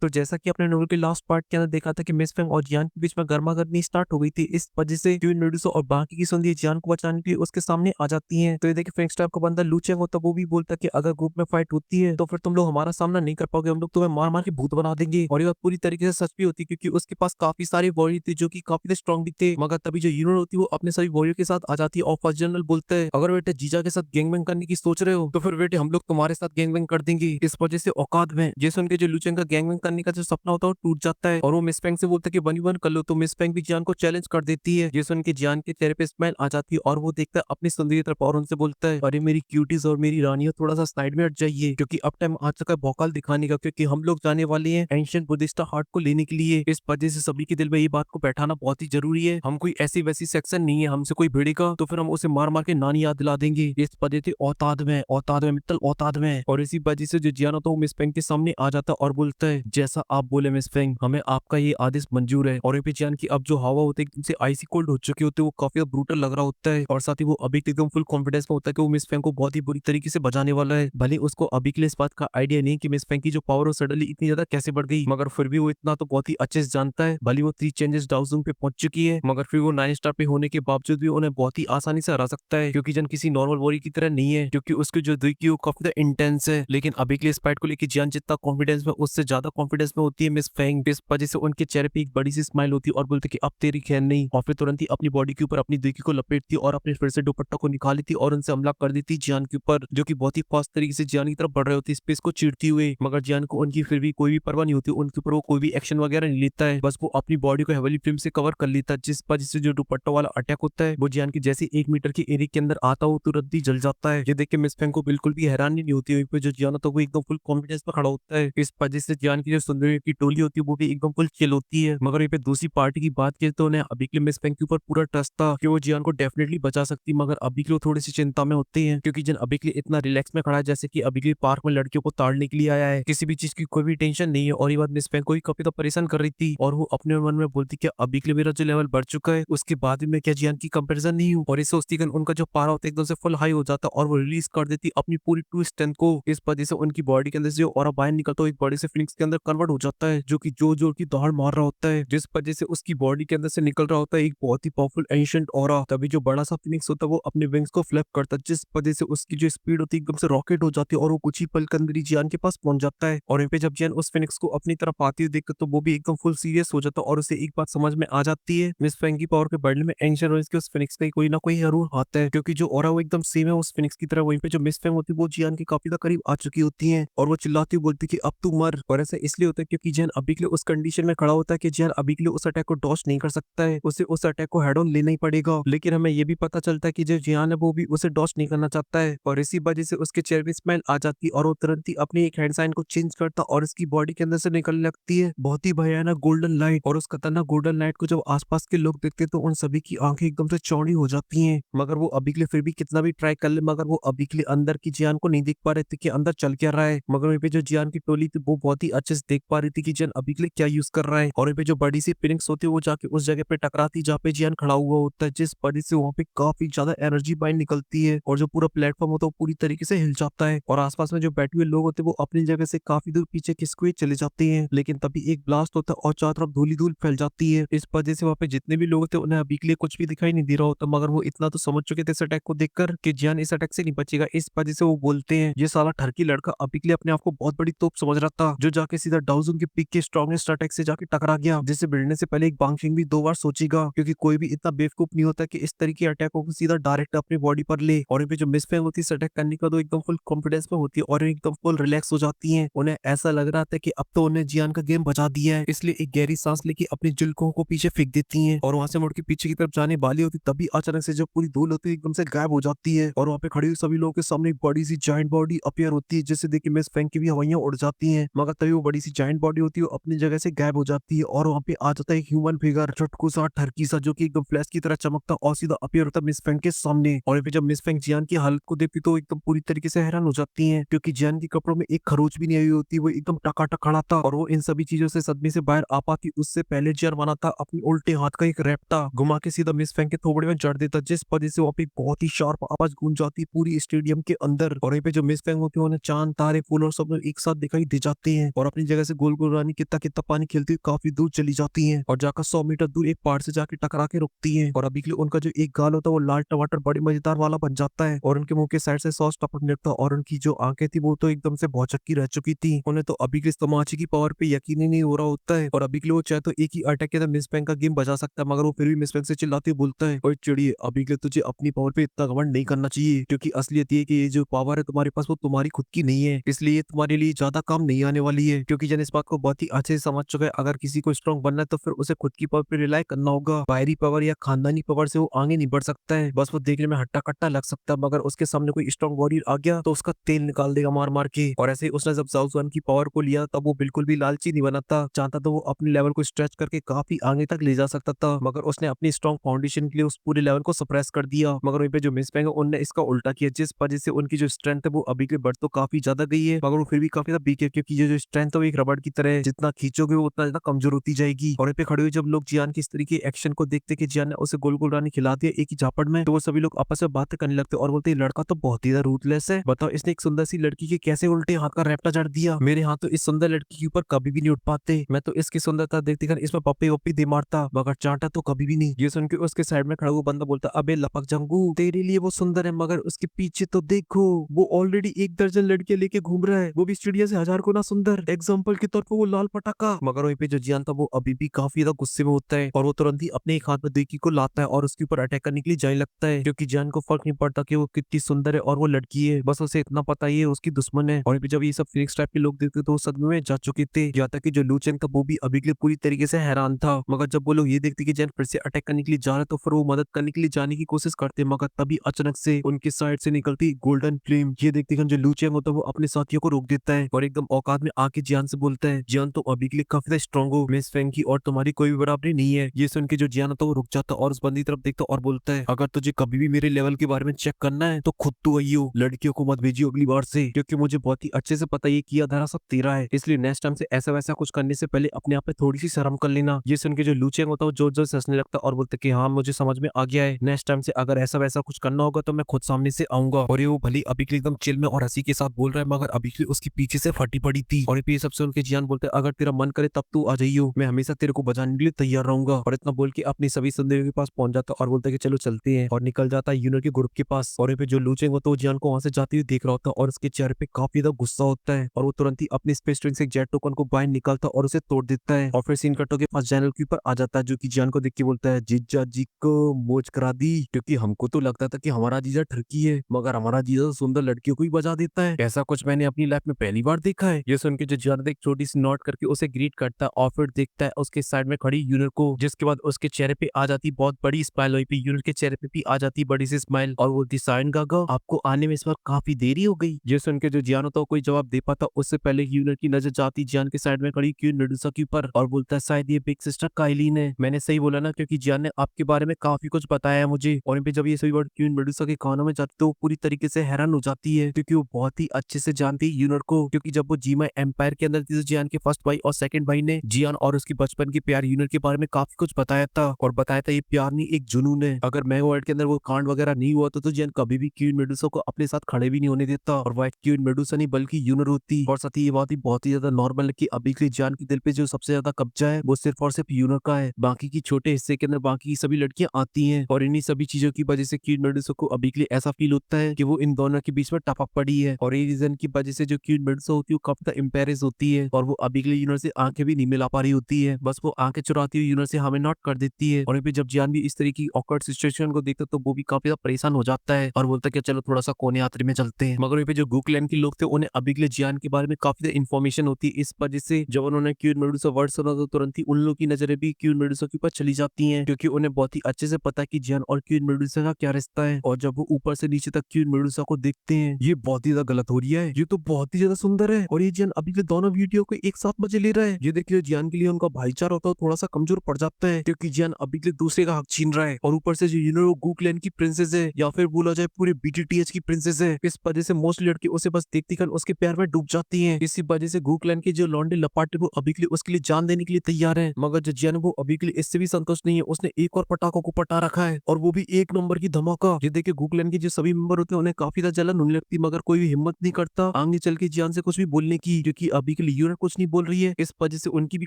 तो जैसा कि आपने नोवेल के लास्ट पार्ट के अंदर देखा था कि मिस फेंग और जियान के बीच में गर्मागर्मी स्टार्ट हो गई थी, इस वजह से क्वीन मेडुसा और बाकी की संधि जियान को बचाने के लिए उसके सामने आ जाती हैं। तो ये देखिए फेंग्स टाइप का बंदा लू चेंग होता है, वो भी बोलता है कि अगर ग्रुप में फाइट होती है तो फिर तुम लोग हमारा सामना नहीं कर पाओगे, हम लोग तुम्हें मार मार के भूत बना देंगे। और ये बात पूरी तरीके से सच भी होती है, क्योंकि उसके पास काफी सारे वॉरियर थे जो कि काफी स्ट्रॉन्ग भी थे। मगर तभी जो यूनियन होती है वो अपने सभी वॉरियर के साथ आ जाती है और फर्स्ट जनरल बोलते हैं अगर बेटे जीजा के साथ गैंगबैंग करने की सोच रहे हो तो फिर बेटे हम लोग तुम्हारे साथ गैंगबैंग कर देंगे। इस वजह से औकात में जैसे उनके जो लुचेंग का गैंगबैंग करने का जो सपना होता है वो टूट जाता है और वो मिस फेंग से बोलता है कि 1v1 कर लो। तो मिस फेंग भी जियान को चैलेंज कर देती है, जैसे उनके जियान के चेहरे पे स्माइल आ जाती है और वो देखता है अपनी सुंदरी तरफ और उनसे बोलता है अरे मेरी क्यूटीज और मेरी रानियों थोड़ा सा साइड में हट जाइए, क्योंकि अब टाइम आ चुका है भौकाल दिखाने का, क्योंकि हम लोग जाने वाले हैं एंशिएंट बुद्धिस्ट हार्ट को लेने के लिए। इस वजह से सभी के दिल में ये बात को बैठाना बहुत ही जरूरी है। हम कोई ऐसी वैसी सेक्शन नहीं है, हमसे कोई भिड़ेगा तो फिर हम उसे मार मार के नानी याद दिला देंगे। इस वजह से औताद में मित्तल औताद में। और इसी वजह से जो जियान होता है वो मिस फेंग के सामने आ जाता है और बोलता है जैसा आप बोले मिस फेंग, हमें आपका ये आदेश मंजूर है। और पे जियान की अब जो हवा होती है एकदम से आइसी कोल्ड हो चुकी होती है, वो काफी ब्रूटल लग रहा होता है और साथ ही वो अभी एकदम फुल कॉन्फिडेंस में होता है कि वो मिस फेंग को बहुत ही बुरी तरीके से बचाने वाला है। भले उसको अभी के लिए इस बात का आइडिया नहीं कि मिस फेंग की जो पावर हो सडनली इतनी ज्यादा कैसे बढ़ गई, मगर फिर भी वो इतना तो बहुत ही अच्छे से जानता है। भले वो 3 चेंजेस डाउजूम पे पहुंच चुकी है, मगर फिर वो 9 स्टार पे होने के बावजूद भी उन्हें बहुत ही आसानी से हरा सकता है, क्योंकि जन किसी नॉर्मल वॉरियर की तरह नहीं है, क्योंकि उसकी जो दुई की वो काफी ज्यादा इंटेंस है। लेकिन अभी के लिए इस फाइट को लेकर जियान जितना कॉन्फिडेंस में उससे ज्यादा कॉन्फिडेंस में होती है मिस फेंग। इस वजह से उनके चेहरे पे एक बड़ी सी स्माइल होती है और बोलते कि अब तेरी खैर नहीं, और फिर तुरंत ही अपनी बॉडी के ऊपर अपनी दुई को लपेटती और अपने फिर से दुपट्टा को निकाल लेती और उनसे हमला कर देती जियान के ऊपर, जो कि बहुत ही फास्ट तरीके से जियान की तरफ बढ़ रहे होती है स्पेस को चीरती हुए। मगर जियान को उनकी फिर भी कोई भी परवाह नहीं होती, उनके ऊपर वो कोई भी एक्शन वगैरह नहीं लेता है, बस वो अपनी बॉडी को हेवली फिल्म से कवर कर लेता है, जिस वजह से जो दुपट्टा वाला अटैक होता है वो जियान की जैसे 1 मीटर के एरिया के अंदर आता है वो तुरंत ही जल जाता है। ये देख के मिस फेंग को बिल्कुल भी हैरानी नहीं होती, वहीं पे जो जियान होता है वो एकदम फुल कॉन्फिडेंस में खड़ा होता है। इस वजह से जियान की जो सुंदरी की टोली होती है वो भी एकदम फुल चिल होती है। मगर यहाँ पे दूसरी पार्टी की बात की तो उन्हें अभी के लिए मिस फेंग के ऊपर पूरा ट्रस्ट था कि वो जियान को डेफिनेटली बचा सकती, मगर अभी के लिए थोड़ी सी चिंता में होती है, क्योंकि जिन अभी के लिए इतना रिलैक्स में खड़ा है जैसे कि अभी के लिए पार्क में लड़कियों को ताड़ने के लिए आया है, किसी भी चीज की कोई भी टेंशन नहीं है। और ये बात मिस फेंग को ही काफी तो परेशान कर रही थी और वो अपने मन में बोलती कि अभी के लिए मेरा जो लेवल बढ़ चुका है उसके बाद भी मैं क्या जियान की कंपेरिजन नहीं हूँ। और इसे सोचती कि उनका जो पारा होता है एकदम से फुल हाई हो जाता है और वो रिलीज कर देती अपनी पूरी ट्रू स्ट्रेंथ को। इस वजह से उनकी बॉडी के अंदर से और बाहर निकलता एक बड़े से फिनिक्स के अंदर कन्वर्ट हो जाता है, जो कि जोर जोर की दौड़ मार रहा होता है, जिस वजह से उसकी बॉडी के अंदर से निकल रहा होता है एक बहुत ही पावरफुल एंशिएंट ऑरा। तभी जो बड़ा सा फिनिक्स होता है वो अपने विंग्स को फ्लैप करता है, जिस वजह से उसकी जो स्पीड होती है एकदम से रॉकेट हो जाती है और वो कुछ ही पल के अंदर ही जियान के पास पहुंच जाता है। और यहाँ पे जब जियान उस फिनिक्स को अपनी तरफ आती हुई देखकर तो वो भी एकदम फुल सीरियस हो जाता है और उसे एक बात समझ में आ जाती है मिस फेंग की पावर के बढ़ने में एंशिएंट और इसके उस फिनिक्स का कोई ना कोई जरूर हाथ है, क्योंकि जो ऑरा वो एकदम सेम है उस फिनिक्स की तरह। वहीं पे जो मिस फेंग होती है वो जियान के काफी करीब आ चुकी होती है और वो चिल्लाती हुई बोलती कि अब तू मर। और ऐसा इसलिए होता है क्योंकि जियान अभी के लिए उस कंडीशन में खड़ा होता है कि जियान अभी के लिए उस अटैक को डॉज नहीं कर सकता है, उसे उस अटैक को हेड ऑन लेना ही पड़ेगा। लेकिन हमें ये भी पता चलता है कि जो जियान है वो भी उसे डॉज नहीं करना चाहता है और इसी वजह से उसके चेहरे पे स्माइल आ जाती है और वो तुरंत ही अपनी एक हैंड साइन को चेंज करता और इसकी बॉडी के अंदर से निकलने लगती है बहुत ही भयानक गोल्डन लाइट। और उस खतरनाक गोल्डन लाइट को जब आसपास के लोग देखते हैं तो उन सभी की आंखें एकदम से चौड़ी हो जाती हैं। मगर वो अभी के लिए फिर भी कितना भी ट्राई कर ले, मगर वो अभी के लिए अंदर की जियान को नहीं देख पा रहे थे कि अंदर चल क्या रहा है। मगर वहीं पे जो जियान की टोली थी वो बहुत ही अच्छे से देख पा रही थी कि जियान अभी के लिए क्या यूज कर रहा है। और वहीं पे जो बड़ी सी फिनिक्स होती है वो जाके उस जगह पे टकराती जहाँ पे जियान खड़ा हुआ होता है, जिस वजह से वहाँ पे काफी ज्यादा एनर्जी बाइंड निकलती है और जो पूरा प्लेटफॉर्म होता है वो पूरी तरीके से हिल जाता है और आसपास में जो बैठे हुए लोग होते हैं वो अपनी जगह से काफी दूर पीछे खिसक हुए चले जाते हैं। लेकिन तभी एक ब्लास्ट होता है और चारों तरफ धूली धूल फैल जाती है। इस वजह से वहाँ पे जितने भी लोग थे उन्हें अभी के लिए कुछ भी दिखाई नहीं दे रहा होता, मगर वो इतना तो समझ चुके थे इस अटैक को देखकर कि जियान इस अटैक से नहीं बचेगा। इस वजह से वो बोलते हैं ये साला ठरकी लड़का अभी के लिए अपने आप को बहुत बड़ी तोप समझ रहा था, जो जाके सीधा डाउजन के पीक के स्ट्रॉन्गेस्ट अटैक से जाके टकरा गया, जिससे भिड़ने से पहले एक बांगशिंग भी 2 बार सोचेगा, क्योंकि कोई भी इतना बेवकूफ नहीं होता कि इस तरीके के अटैकों को सीधा डायरेक्ट अपनी बॉडी पर ले। और इनपे जो मिस फेंग होती है अटैक करने का तो एकदम फुल कॉन्फिडेंस में होती है और एकदम फुल रिलैक्स हो जाती है। उन्हें ऐसा लग रहा था कि अब तो उन्हें जियान का गेम बचा दिया है, इसलिए एक गहरी सांस लेके अपनी जुल्कों को पीछे फेंक देती हैं और वहां से मुड़ के पीछे की तरफ जाने वाली होती तभी अचानक से जो पूरी धूल होती है एकदम से गायब हो जाती है और वहाँ पे खड़ी हुई सभी लोगों के सामने एक बड़ी सी जाइंट बॉडी अपीयर होती है, जिससे देखिए मिस फेंग की भी हवाइयां उड़ जाती हैं। मगर तभी वो बड़ी सी जाइंट बॉडी होती है वो अपनी जगह से गायब हो जाती है और वहाँ पे आ जाता है एक ह्यूमन फिगर चुटकू सा ठरकी सा, जो कि एकदम फ्लैश की तरह चमकता और सीधा अपीयर होता है मिस फेंग के सामने। और फिर जब मिस फेंग जियान की हालत को देखती तो एकदम पूरी तरीके से हैरान हो जाती है, क्योंकि जियान के कपड़ों में एक खरोच भी नहीं आई होती, वो एकदम टकाटक खड़ा था और वो इन सभी चीजों से सदमे से बाहर आ पाती उससे पहले जियान बना था अपनी उल्टे हाथ का एक रैप्टा घुमा के सीधा मिस फेंग के थोबड़े में जड़ देता, जिस वजह से वहाँ पे बहुत ही शार्प आवाज गूंज जाती पूरी स्टेडियम के अंदर। और वहीं पे जो मिस फेंग होती है उन्हें चांद तारे फूल और सब लोग एक साथ दिखाई दे जाते हैं और अपनी जगह से गोल गोल रानी कितना कितना पानी खेलती हुई काफी दूर चली जाती है और जाकर 100 मीटर दूर एक पहाड़ से जाके टकरा के रुकती है। और अभी के लिए उनका जो एक गाल होता है वो लाल टमाटर बड़े मजेदार वाला बन जाता है और उनके मुंह के साइड से सॉस टपकने लगता है और उनकी जो आंखें थी वो तो एकदम से भौचक्की रह चुकी थी। उन्हें तो अभी के लिए इस तमाचे की पावर पे यकीन ही नहीं हो रहा होता है और अभी के लिए वो चाहे तो एक ही अटैक के अंदर मिस बैंक का गेम बजा सकता है, मगर वो फिर भी मिस बैंक से चिल्लाते हुए बोलता है, ओए चिड़िए, अभी के लिए तुझे अपनी पावर पे इतना घमंड नहीं करना चाहिए, क्योंकि असलियत ये है कि ये जो पावर है तुम्हारे पास वो तुम्हारी खुद की नहीं है, इसलिए ये तुम्हारे लिए ज्यादा काम नहीं आने वाली है। क्योंकि जन इस बात को बहुत ही अच्छे से समझ चुका है, अगर किसी को स्ट्रॉन्ग बनना है तो फिर उसे खुद की पावर पे रिलाई करना होगा। बाहरी पावर या खानदानी पावर से वो आगे नहीं बढ़ सकता है। बस वो देखने में हट्टा कट्टा लग सकता है, मगर उसके सामने कोई स्ट्रॉन्ग वॉरियर आ गया तो उसका तेल निकाल देगा मार मार के। और ऐसे ही उसने जब जाओ जुआन की पावर को लिया तब वो बिल्कुल भी लालची नहीं बना था, चाहता तो वो अपने लेवल को स्ट्रेच करके काफी आगे तक ले जा सकता था, मगर उसने अपनी स्ट्रॉन्ग फाउंडेशन के लिए उस पूरे लेवल को सप्रेस कर दिया। मगर वहीं पे जो मिस पैंग है उनने इसका उल्टा किया, जिस वजह से उनकी जो स्ट्रेंथ है वो अभी के बढ़ तो काफी ज्यादा गई है, मगर वो फिर भी काफी ज्यादा वीक है, क्योंकि ये जो स्ट्रेंथ है वो एक रबड़ की तरह है, जितना खींचोगे वो उतना ज्यादा कमजोर होती जाएगी। और यहाँ पे खड़े हुए जब लोग जियान की इस तरीके एक्शन को देखते कि जियान ने उसे गोल गोल रानी खिला दिया एक ही झापड़ में, तो वो सभी लोग आपस में बातें करने लगते और बोलते लड़का तो बहुत ही ज्यादा रूथलेस है, बताओ इसने एक सुंदर सी लड़की के कैसे उल्टे हाथ का रैप्टा जड़ दिया। मेरे हाथ तो इस सुंदर लड़की के ऊपर कभी भी नहीं उठ पाते, मैं तो इसकी सुंदरता देखते कर इसमें पप्पी वप्पी दे मारता, मगर चांटा तो कभी भी नहीं। ये सुन के उसके साइड में खड़ा हुआ बंदा बोलता, अबे लपक जंगू, तेरे लिए वो सुंदर है मगर उसके पीछे तो देखो, वो ऑलरेडी 1 दर्जन लड़कियां लेके घूम रहा है, वो भी चिड़िया से 1000 गुना सुंदर। एग्जाम्पल के तौर पर वो लाल पटाखा। मगर वहीं पे जो जियान था वो अभी भी काफी ज्यादा गुस्से में होता है और वो तुरंत ही अपने एक हाथ में देखी को लाता है और उसके ऊपर अटैक करने के लिए जाने लगता है, क्योंकि जियान को फर्क नहीं पड़ता कि वो कितनी सुंदर है और वो लड़की है, बस उसे इतना पता ही है उसकी दुश्मन है। और जब ये सब फिनिक्स टाइप के लोग देखते तो वो सदमे में जा चुके थे, यहाँ तक कि जो लू चेंग था वो भी अभी के लिए पूरी तरीके से हैरान था। मगर जब वो लोग ये देखते कि जियान फिर से अटैक करने के लिए जा रहा है तो फिर वो मदद करने के लिए जाने की कोशिश करते, मगर तभी अचानक से उनकी साइड से निकलती गोल्डन फ्लेम। ये देखते जो लू चेंग होता है वो अपने साथियों को रोक देता है और एकदम औकात में आके जियान से बोलता है, जियान तो अभी के लिए काफी स्ट्रॉन्ग हो मिस फेंग की, और तुम्हारी कोई भी बराबरी नहीं है। ये सुन के जो जियान होता है वो रुक जाता और उस बंदी तरफ देखता और बोलता है, अगर तुझे कभी भी मेरे लेवल के बारे में चेक करना है तो खुद तू आइयो, लड़कियों को मत भेजियो अगली बार से, क्योंकि मुझे बहुत ही अच्छे से पता ये किया धरा सब तेरा है, इसलिए नेक्स्ट टाइम से ऐसा वैसा कुछ करने से पहले अपने आप पे थोड़ी सी शर्म कर लेना। ये सुन के जो लू चेंग होता है वो जोर जोर से हंसने लगता और बोलते कि हाँ मुझे समझ में आ गया है, नेक्स्ट टाइम से अगर ऐसा वैसा कुछ करना होगा तो मैं खुद सामने से आऊंगा। और ये वो भली अभी के लिए एकदम चिल में और हंसी के साथ बोल रहा है, मगर अभी के लिए उसके पीछे से फटी पड़ी थी। और ये सबसे उनके जियान बोलते हैं, अगर तेरा मन करे तब तू आ जाइयो, मैं हमेशा तेरे को बचाने के लिए तैयार रहूंगा। और इतना बोल के अपनी सभी सुंदरियों के पास पहुंच जाता और बोलता है कि चलो चलते हैं, और निकल जाता है यूनर के ग्रुप के पास। और पे जो लू चेंग होता है वो जियान को वहां से जाते हुए देख रहा होता है और उसके चेहरे पे काफी ज्यादा गुस्सा होता है और वो तुरंत ही अपनी स्पेस स्ट्रिंग से जेट टोकन को बाहर निकालता और उसे तोड़ देता है। और फिर सीन कटो के पास जनरल के ऊपर आ जाता है, जो कि जियान को देख के बोलता है, जीजा जी को मोच करा दी, क्योंकि हमको तो लगता था कि हमारा जीजा ठरकी है, मगर हमारा जीजा तो सुंदर लड़कियों को ही बजा देता है, ऐसा कुछ मैंने अपनी लाइफ में पहली बार देखा है। ये सुन के जो जियान एक छोटी सी नोट करके उसे ग्रीट करता है और फिर देखता है उसके साइड में खड़ी यूनर को, जिसके बाद उसके चेहरे पे आ जाती बहुत बड़ी स्माइल। वहीं पे यूनर के चेहरे पे भी आ जाती बड़ी सी स्माइल और बोलती, साइन गागा आपको आने में इस बार काफी देरी हो गई। ये सुन के जो जियान होता है कोई जवाब दे पाता उससे पहले यूनर की नजर जाती जियान के साइड में खड़ी क्वीन मेडुसा के ऊपर और बोलता है, शायद ये बिग सिस्टर काइलीन है। मैंने सही बोला ना, क्योंकि जियान ने आपके बारे में काफी कुछ बताया है मुझे। और जब ये सभी वर्ड क्वीन मेडुसा के कानों में जाती तो वो पूरी तरीके से हैरान हो जाती है, क्योंकि वो बहुत ही अच्छे से जानती है यूनर को, क्योंकि जब वो जीमा एम्पायर के अंदर थी तो जियान के फर्स्ट भाई और सेकंड भाई ने जियान और उसकी बचपन की प्यार यूनर के बारे में काफी कुछ बताया था और बताया था ये प्यार नहीं एक जुनून है। अगर मैं वर्ल्ड के अंदर वो कांड वगैरह नहीं हुआ तो जियान कभी भी क्वीन मेडुसा को अपने साथ खड़े भी नहीं होने देता और वाइट क्वीन मेडुसा नहीं बल्कि यूनर होती। और साथ ही ये बात ही बहुत ही ज्यादा नॉर्मल है कि अभी के लिए जियान के दिल पे जो सबसे ज्यादा कब्जा है वो सिर्फ और सिर्फ यूनर का है, बाकी की छोटे हिस्से के अंदर बाकी की सभी लड़कियां आती हैं। और इन्हीं सभी चीजों की वजह से क्वीन मेडुसा को अभी के लिए ऐसा फील होता है कि वो इन दोनों के बीच में टपक पड़ी है और ये रीजन की वजह से जो क्वीन मेडुसा होती है वो काफी एम्पेरेस होती है और वो अभी के लिए यूनर से आंखें भी नहीं मिला पा रही होती है, बस वो आंखें चुराती हुई यूनर से हमें नॉट कर देती है। और जब जियान भी इस तरह की ऑकवर्ड सिचुएशन को देखता तो वो भी काफी ज्यादा परेशान हो जाता है और बोलता है कि चलो थोड़ा सा कोने यात्रा में चलते हैं। मगर जो गुकलैंड के लोग थे उन्हें अभी के लिए जियान के बारे में काफी ज्यादा इन्फॉर्मेशन होती है, इस वजह से जब उन्होंने क्वीन मेडुसा वर्ड सुना तो तुरंत ही उन लोगों की नजरें भी क्वीन मेडुसा के ऊपर चली जाती हैं, क्योंकि उन्हें बहुत ही अच्छे से पता है कि जियान और क्वीन मेडुसा का क्या रिश्ता है। और जब वो ऊपर से नीचे तक क्वीन मेडुसा को देखते हैं, ये बहुत ही ज्यादा गलत हो रही है, ये तो बहुत ही ज्यादा सुंदर है और ये जियान अभी के दोनों वीडियो को एक साथ मजे ले रहा है। ये देखिए जियान के लिए उनका भाईचारा होता है थोड़ा सा कमजोर पड़ जाता है, क्योंकि जियान अभी के लिए दूसरे का हक छीन रहा है और ऊपर से जो यूनो गुकलैंड की प्रिंसेस है या फिर बोला जाए पूरे बीटीटीएच की प्रिंसेस है, इस वजह से मोस्टली लड़की उसे बस देखती कर उसके प्यार में डूब जाती हैं। इसी वजह से गुकलैंड के जो लौंडे लपाटे वो अभी के लिए उसके लिए जान देने के लिए तैयार है। मगर जो जियान वो अभी के लिए इससे भी संतुष्ट नहीं है, उसने एक और पटाखों को पटा रखा है और वो भी एक नंबर की धमाका। ये देखिए गुकलैंड के जो सभी मेंबर होते हैं उन्हें काफी ज्यादा जलन होने लगती, मगर कोई भी हिम्मत नहीं करता आगे चल के जियान से कुछ भी बोलने की, क्योंकि अभी के लिए यूनिट कुछ नहीं बोल रही है। इस वजह से उनकी भी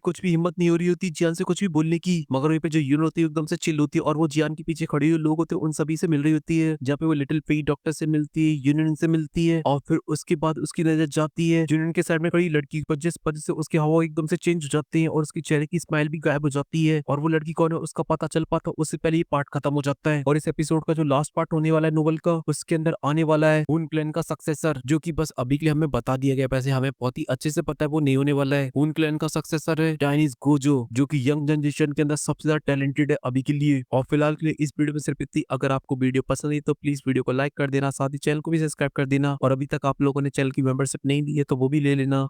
कुछ भी हिम्मत नहीं हो रही होती जियान से कुछ भी बोलने की। मगर वहीं पे जो यूनिट होती है एकदम से चिल होती है और वो जियान के पीछे खड़े हुए लोग होते हैं उन सभी से मिल रही होती है। जहाँ पे वो लिटिल फी डॉक्टर से मिलती है, यूनियन से मिलती है और फिर उसके बाद उसकी नजर जाती है यूनियन के साइड में खड़ी लड़की पर, जिस वजह से उसके हाव एकदम से चेंज हो जाते हैं और उसके चेहरे की स्माइल भी गायब हो जाती है और वो लड़की कौन है उसका पता चल पाता उससे पहले ये पार्ट खत्म हो जाता है। और इस एपिसोड का जो लास्ट पार्ट होने वाला है नोवेल का, उसके अंदर आने वाला है हून क्लैन का सक्सेसर, जो कि बस अभी के लिए हमें बता दिया गया। वैसे हमें बहुत ही अच्छे से पता है वो नहीं होने वाला है। हून क्लैन का सक्सेसर है चाइनीज गोजो, जो कि यंग जनरेशन के अंदर सबसे ज्यादा टैलेंटेड है अभी के लिए। और फिलहाल के लिए इस वीडियो में सिर्फ इतनी। अगर आपको वीडियो पसंद आई तो प्लीज वीडियो को लाइक कर देना, साथ ही चैनल को भी सब्सक्राइब कर देना और अभी तक आप लोगों ने चैनल की मेंबरशिप नहीं ली है तो वो भी ले लेना।